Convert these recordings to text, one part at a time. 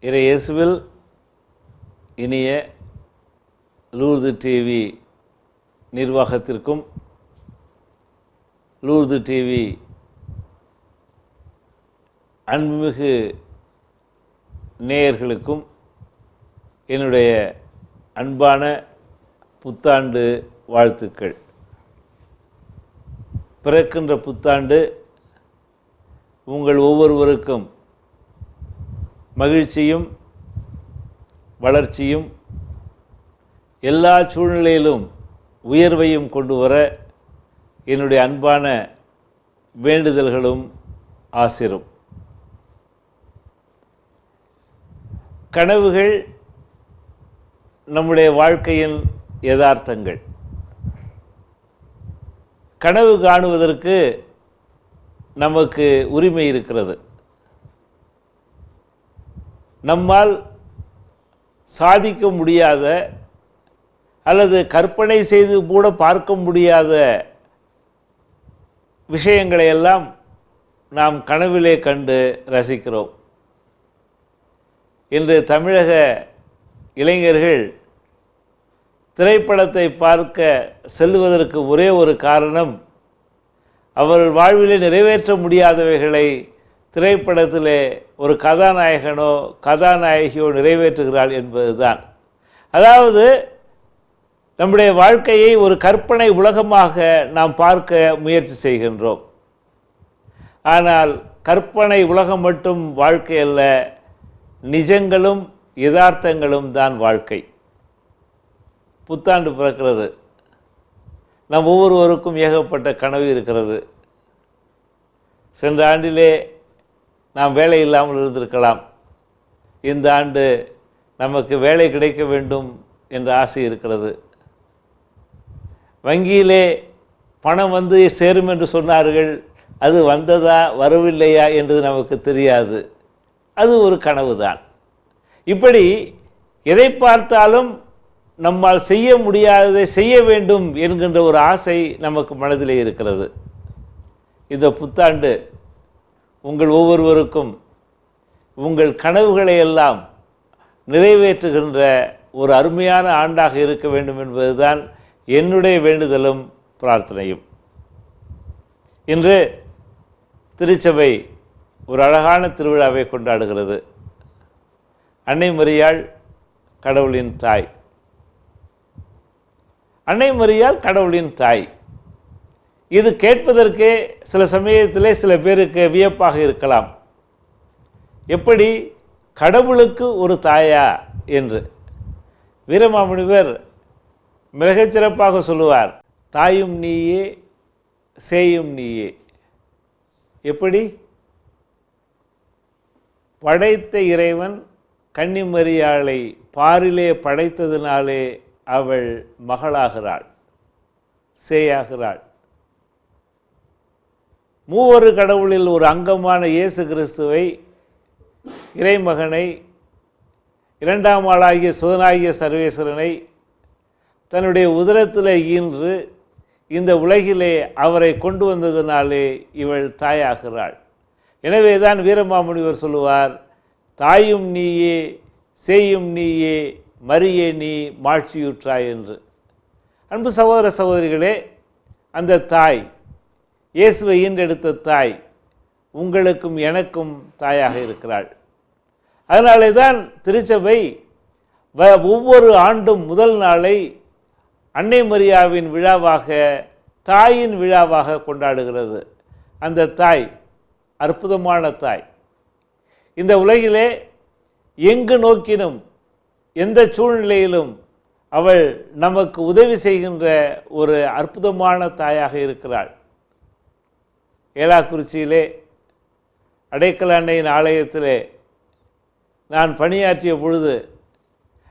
இறை இயேசுவில் இனிய லூர்து டிவி நிர்வாகத்திற்கும் லூர்து டிவி அன்புமிகு நேயர்களுக்கும் என்னுடைய அன்பான புத்தாண்டு வாழ்த்துக்கள். பிறக்கின்ற புத்தாண்டு உங்கள் ஒவ்வொருவருக்கும் மகிழ்ச்சியும் வளர்ச்சியும் எல்லா சூழ்நிலையிலும் உயர்வையும் கொண்டு வர என்னுடைய அன்பான வேண்டுதல்களும் ஆசிரும். கனவுகள் நம்முடைய வாழ்க்கையின் யதார்த்தங்கள். கனவு காணுவதற்கு நமக்கு உரிமை இருக்கிறது. நம்மால் சாதிக்க முடியாத அல்லது கற்பனை செய்து கூட பார்க்க முடியாத விஷயங்களை எல்லாம் நாம் கனவிலே கண்டு ரசிக்கிறோம். இன்று தமிழக இளைஞர்கள் திரைப்படத்தை பார்க்க செல்வதற்கு ஒரே ஒரு காரணம், அவர்கள் வாழ்விலே நிறைவேற்ற முடியாதவைகளை திரைப்படத்திலே ஒரு கதாநாயகனோ கதாநாயகியோ நிறைவேற்றுகிறாள் என்பதுதான். அதாவது நம்முடைய வாழ்க்கையை ஒரு கற்பனை உலகமாக நாம் பார்க்க முயற்சி செய்கின்றோம். ஆனால் கற்பனை உலகம் மட்டும் வாழ்க்கை அல்ல, நிஜங்களும் யதார்த்தங்களும் தான் வாழ்க்கை. புத்தாண்டு பிறக்கிறது. நம் ஒவ்வொருவருக்கும் ஏகப்பட்ட கனவு இருக்கிறது. சென்ற ஆண்டிலே நாம் வேலை இல்லாமல் இருந்திருக்கலாம். இந்த ஆண்டு நமக்கு வேலை கிடைக்க வேண்டும் என்ற ஆசை இருக்கிறது. வங்கியிலே பணம் வந்து சேரும் என்று சொன்னார்கள். அது வந்ததா வரவில்லையா என்று நமக்கு தெரியாது. அது ஒரு கனவு தான். இப்படி எதை பார்த்தாலும் நம்மால் செய்ய முடியாததை செய்ய வேண்டும் என்கின்ற ஒரு ஆசை நமக்கு மனதிலே இருக்கிறது. இந்த புத்தாண்டு உங்கள் ஒவ்வொருவருக்கும் உங்கள் கனவுகளை எல்லாம் நிறைவேற்றுகின்ற ஒரு அருமையான ஆண்டாக இருக்க வேண்டும் என்பதுதான் என்னுடைய வேண்டுதலும் பிரார்த்தனையும். இன்று திருச்சபை ஒரு அழகான திருவிழாவை கொண்டாடுகிறது. அன்னை மரியாள் கடவுளின் தாய். அன்னை மரியாள் கடவுளின் தாய். இது கேட்பதற்கே சில சமயத்திலே சில பேருக்கு வியப்பாக இருக்கலாம். எப்படி கடவுளுக்கு ஒரு தாயா என்று வீரமாமுனிவர் மிகச்சிறப்பாக சொல்லுவார், தாயும் நீயே சேயும் நீயே. எப்படி? படைத்த இறைவன் கன்னிமரியாளை பாரிலே படைத்ததினாலே அவள் மகளாகிறாள், சேயாகிறாள். மூவரு கடவுளில் ஒரு அங்கமான இயேசு கிறிஸ்துவை, இறைமகனை, இரண்டாம் ஆளாகிய சுதனாகிய சர்வேஸ்வரனை தன்னுடைய உதரத்தில் ஈன்று இந்த உலகிலே அவரை கொண்டு வந்ததினாலே இவள் தாயாகிறாள். எனவே தான் வீரமாமுனிவர் சொல்லுவார், தாயும் நீயே சேயும் நீயே மரியே நீ மாட்சியுற்றாய் என்று. அன்பு சகோதர சகோதரிகளே, அந்த தாய், இயேசுவை ஈன்றெடுத்த தாய் உங்களுக்கும் எனக்கும் தாயாக இருக்கிறாள். அதனாலே தான் திருச்சபை ஒவ்வொரு ஆண்டும் முதல் நாளை அன்னை மரியாவின் விழாவாக, தாயின் விழாவாக கொண்டாடுகிறது. அந்த தாய் அற்புதமான தாய். இந்த உலகிலே எங்கு நோக்கினும் எந்த சூழ்நிலையிலும் அவள் நமக்கு உதவி செய்கின்ற ஒரு அற்புதமான தாயாக இருக்கிறாள். ஏலாக்குறிச்சியிலே அடைக்கல அன்னையின் ஆலயத்திலே நான் பணியாற்றிய பொழுது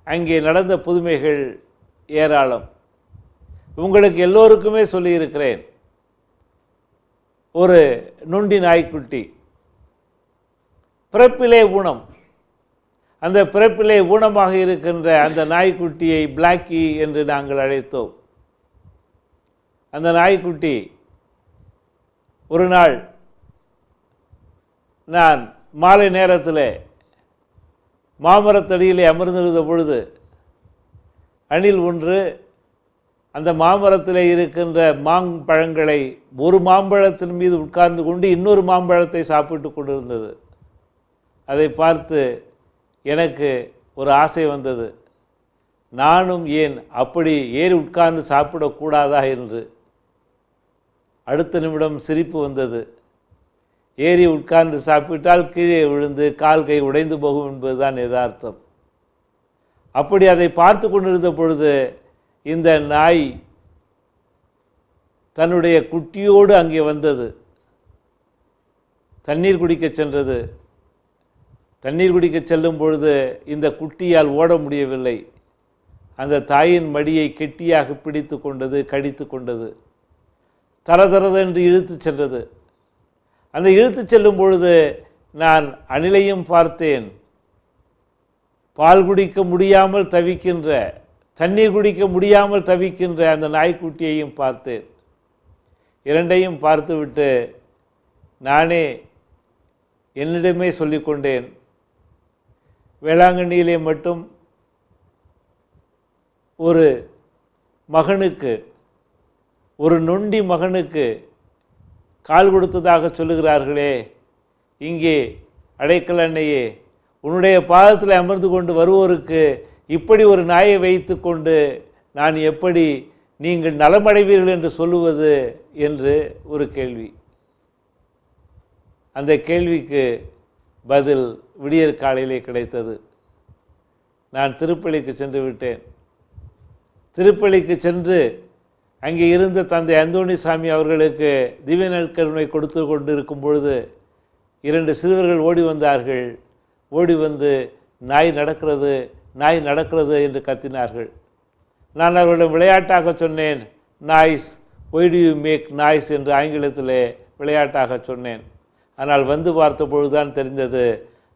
அங்கே நடந்த புதுமைகள் ஏராளம். உங்களுக்கு எல்லோருக்குமே சொல்லியிருக்கிறேன். ஒரு நொண்டி நாய்க்குட்டி, பிறப்பிலே ஊனம். அந்த பிறப்பிலே ஊனமாக இருக்கின்ற அந்த நாய்க்குட்டியை பிளாக்கி என்று நாங்கள் அழைத்தோம். அந்த நாய்க்குட்டி ஒரு நாள், நான் மாலை நேரத்தில் மாமரத்தடியிலே அமர்ந்திருந்த பொழுது அணில் ஒன்று அந்த மாமரத்தில் இருக்கின்ற மாம்பழங்களை ஒரு மாம்பழத்தின் மீது உட்கார்ந்து கொண்டு இன்னொரு மாம்பழத்தை சாப்பிட்டு கொண்டிருந்தது. அதை பார்த்து எனக்கு ஒரு ஆசை வந்தது, நானும் ஏன் அப்படி ஏறி உட்கார்ந்து சாப்பிடக்கூடாதா என்று. அடுத்த நிமிடம் சிரிப்பு வந்தது. ஏறி உட்கார்ந்து சாப்பிட்டால் கீழே விழுந்து கால் கை உடைந்து போகும் என்பதுதான் யதார்த்தம். அப்படி அதை பார்த்து கொண்டிருந்த பொழுது இந்த நாய் தன்னுடைய குட்டியோடு அங்கே வந்தது. தண்ணீர் குடிக்க சென்றது. தண்ணீர் குடிக்க செல்லும் பொழுது இந்த குட்டியால் ஓட முடியவில்லை. அந்த தாயின் மடியை கெட்டியாக பிடித்து கொண்டது, கடித்து கொண்டது, தரதரதென்று இழுத்து சென்றது. அந்த இழுத்து செல்லும் பொழுது நான் அணிலையும் பார்த்தேன், பால் குடிக்க முடியாமல் தவிக்கின்ற, தண்ணீர் குடிக்க முடியாமல் தவிக்கின்ற அந்த நாய்க்குட்டியையும் பார்த்தேன். இரண்டையும் பார்த்துவிட்டு நானே என்னிடமே சொல்லிக்கொண்டேன், வேளாங்கண்ணியிலே மட்டும் ஒரு மகனுக்கு, ஒரு நொண்டி மகனுக்கு கால் கொடுத்ததாக சொல்லுகிறார்களே, இங்கே அடைக்கல் அன்னையே உன்னுடைய பாதத்தில் அமர்ந்து கொண்டு வருவோருக்கு இப்படி ஒரு நாயை வைத்து கொண்டு நான் எப்படி நீங்கள் நலமடைவீர்கள் என்று சொல்லுவது என்று ஒரு கேள்வி. அந்த கேள்விக்கு பதில் விடியற் காலையிலே கிடைத்தது. நான் திருப்பலிக்கு சென்று விட்டேன். திருப்பலிக்கு சென்று அங்கே இருந்த தந்தை அந்தோணிசாமி அவர்களுக்கு திவ்ய நற்கருணை கொடுத்து கொண்டு இருக்கும் பொழுது 2 சிறுவர்கள் ஓடி வந்தார்கள். ஓடி வந்து நாய் நடக்கிறது, நாய் நடக்கிறது என்று கத்தினார்கள். நான் அவர்களிடம் விளையாட்டாக சொன்னேன், noise, why do you make noise என்று ஆங்கிலத்திலே விளையாட்டாக சொன்னேன். ஆனால் வந்து பார்த்த பொழுதுதான் தெரிந்தது,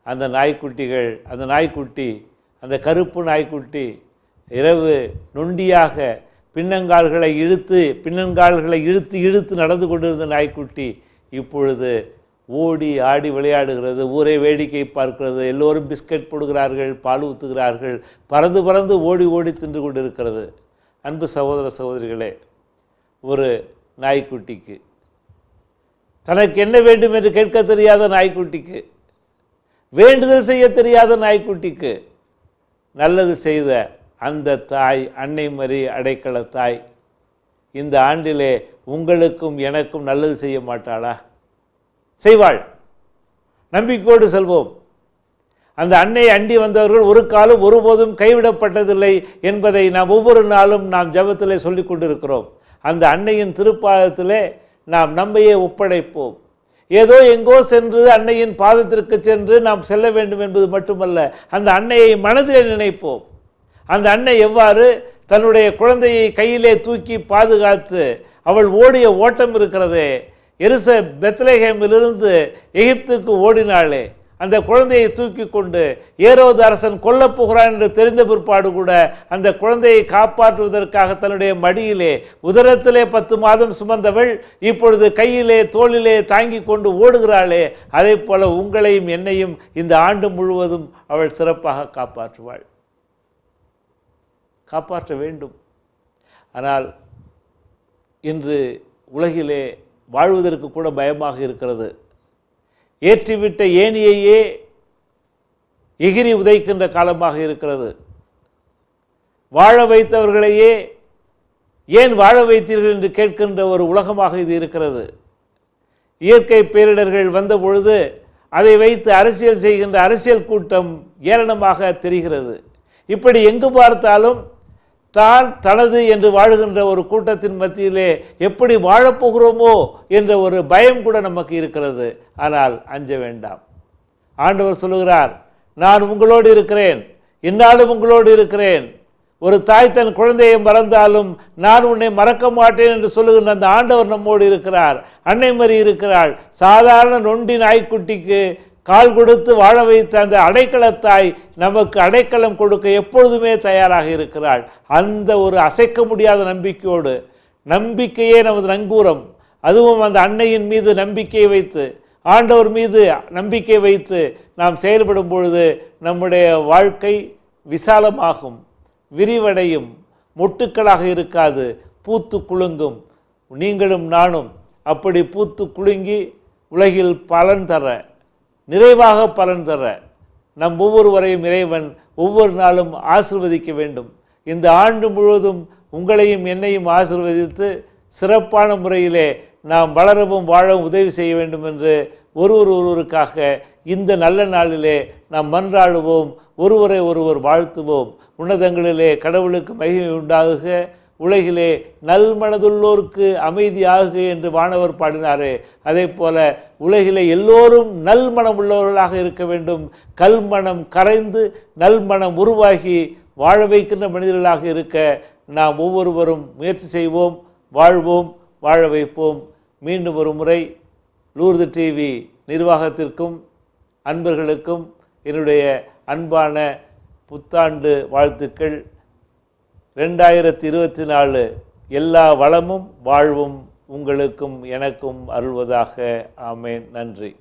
அந்த நாய்க்குட்டிகள், அந்த நாய்க்குட்டி, அந்த கருப்பு நாய்க்குட்டி இரவு நொண்டியாக பின்னங்கால்களை இழுத்து இழுத்து நடந்து கொண்டிருந்த நாய்க்குட்டி இப்பொழுது ஓடி ஆடி விளையாடுகிறது, ஊரை வேடிக்கை பார்க்கிறது, எல்லோரும் பிஸ்கட் போடுகிறார்கள், பால் ஊற்றுகிறார்கள், பறந்து பறந்து ஓடி ஓடி தின்று கொண்டிருக்கிறது. அன்பு சகோதர சகோதரிகளே, ஒரு நாய்க்குட்டிக்கு, தனக்கு என்ன வேண்டும் என்று கேட்க தெரியாத நாய்க்குட்டிக்கு, வேண்டுதல் செய்ய தெரியாத நாய்க்குட்டிக்கு நல்லது செய்த அந்த தாய், அன்னை மரி அடைக்கல தாய், இந்த ஆண்டிலே உங்களுக்கும் எனக்கும் நல்லது செய்ய மாட்டாளா? செய்வாள். நம்பிக்கையோடு செல்வோம். அந்த அன்னை அண்டி வந்தவர்கள் ஒரு காலம் ஒருபோதும் கைவிடப்பட்டதில்லை என்பதை நாம் ஒவ்வொரு நாளும் நாம் ஜெபத்திலே சொல்லிக் கொண்டிருக்கிறோம். அந்த அன்னையின் திருப்பாதத்திலே நாம் நம்மையே ஒப்படைப்போம். ஏதோ எங்கோ சென்று அன்னையின் பாதத்திற்கு சென்று நாம் செல்ல வேண்டும் என்பது மட்டுமல்ல, அந்த அன்னையை மனதிலே நினைப்போம். அந்த அன்னை எவ்வாறு தன்னுடைய குழந்தையை கையிலே தூக்கி பாதுகாத்து அவள் ஓடிய ஓட்டம் இருக்கிறதே, பெத்லகேமிலிருந்து எகிப்துக்கு ஓடினாளே, அந்த குழந்தையை தூக்கி கொண்டு ஏரோது அரசன் கொல்லப் போகிறான் என்று தெரிந்த பிற்பாடு கூட அந்த குழந்தையை காப்பாற்றுவதற்காக தன்னுடைய மடியிலே உதரத்திலே 10 மாதம் சுமந்தவள் இப்பொழுது கையிலே தோளிலே தாங்கி கொண்டு ஓடுகிறாளே, அதே போல உங்களையும் என்னையும் இந்த ஆண்டு முழுவதும் அவள் சிறப்பாக காப்பாற்றுவாள். காப்பாற்ற வேண்டும். ஆனால் இன்று உலகிலே வாழ்வதற்கு கூட பயமாக இருக்கிறது. ஏற்றிவிட்ட ஏணியையே எகிரி உதைக்கின்ற காலமாக இருக்கிறது. வாழ வைத்தவர்களையே ஏன் வாழ வைத்தீர்கள் என்று கேட்கின்ற ஒரு உலகமாக இது இருக்கிறது. இயற்கை பேரிடர்கள் வந்த பொழுது அதை வைத்து அரசியல் செய்கின்ற அரசியல் கூட்டம் ஏளனமாக தெரிகிறது. இப்படி எங்கு பார்த்தாலும் தான் தனது என்று வாழுகின்ற ஒரு கூட்டத்தின் மத்தியிலே எப்படி வாழப்போகிறோமோ என்ற ஒரு பயம் கூட நமக்கு இருக்கிறது. ஆனால் அஞ்ச வேண்டாம். ஆண்டவர் சொல்லுகிறார், நான் உங்களோடு இருக்கிறேன், இந்நாளும் உங்களோடு இருக்கிறேன். ஒரு தாய் தன் குழந்தையை மறந்தாலும் நான் உன்னை மறக்க மாட்டேன் என்று சொல்லுகின்ற அந்த ஆண்டவர் நம்மோடு இருக்கிறார். அன்னை மரி இருக்கிறாள். சாதாரண நொண்டி நாய்க்குட்டிக்கு கால் கொடுத்து வாழ வைத்த அந்த அடைக்கலத்தாய் நமக்கு அடைக்கலம் கொடுக்க எப்பொழுதுமே தயாராக இருக்கிறாள். அந்த ஒரு அசைக்க முடியாத நம்பிக்கையோடு, நம்பிக்கையே நமது நங்கூரம், அதுவும் அந்த அன்னையின் மீது நம்பிக்கையை வைத்து ஆண்டவர் மீது நம்பிக்கை வைத்து நாம் செயல்படும் பொழுது நம்முடைய வாழ்க்கை விசாலமாகும், விரிவடையும், மொட்டுக்களாக இருக்காது, பூத்து குலுங்கும். நீங்களும் நானும் அப்படி பூத்து குலுங்கி உலகில் பலன் தர, நிறைவாக பலன் தர நம் ஒவ்வொருவரையும் இறைவன் ஒவ்வொரு நாளும் ஆசீர்வதிக்க வேண்டும். இந்த ஆண்டு முழுவதும் உங்களையும் என்னையும் ஆசீர்வதித்து சிறப்பான முறையிலே நாம் வளரவும் வாழவும் உதவி செய்ய வேண்டும் என்று ஒருவருக்காக இந்த நல்ல நாளிலே நாம் மன்றாடுவோம், ஒருவரை ஒருவர் வாழ்த்துவோம். உன்னதங்களிலே கடவுளுக்கு மகிமை உண்டாகுக, உலகிலே நல்மனதுள்ளோருக்கு அமைதியாகுக என்று வானவர் பாடினாரே, அதே போல உலகிலே எல்லோரும் நல்மனம் உள்ளவர்களாக இருக்க வேண்டும். கல்மனம் கரைந்து நல்மனம் உருவாகி வாழ வைக்கின்ற மனிதர்களாக இருக்க நாம் ஒவ்வொருவரும் முயற்சி செய்வோம், வாழ்வோம், வாழ வைப்போம். மீண்டும் ஒரு முறை லூர்து டிவி நிர்வாகத்திற்கும் அன்பர்களுக்கும் என்னுடைய அன்பான புத்தாண்டு வாழ்த்துக்கள். 2024 எல்லா வளமும் வாழ்வும் உங்களுக்கும் எனக்கும் அருள்வதாக. ஆமேன். நன்றி.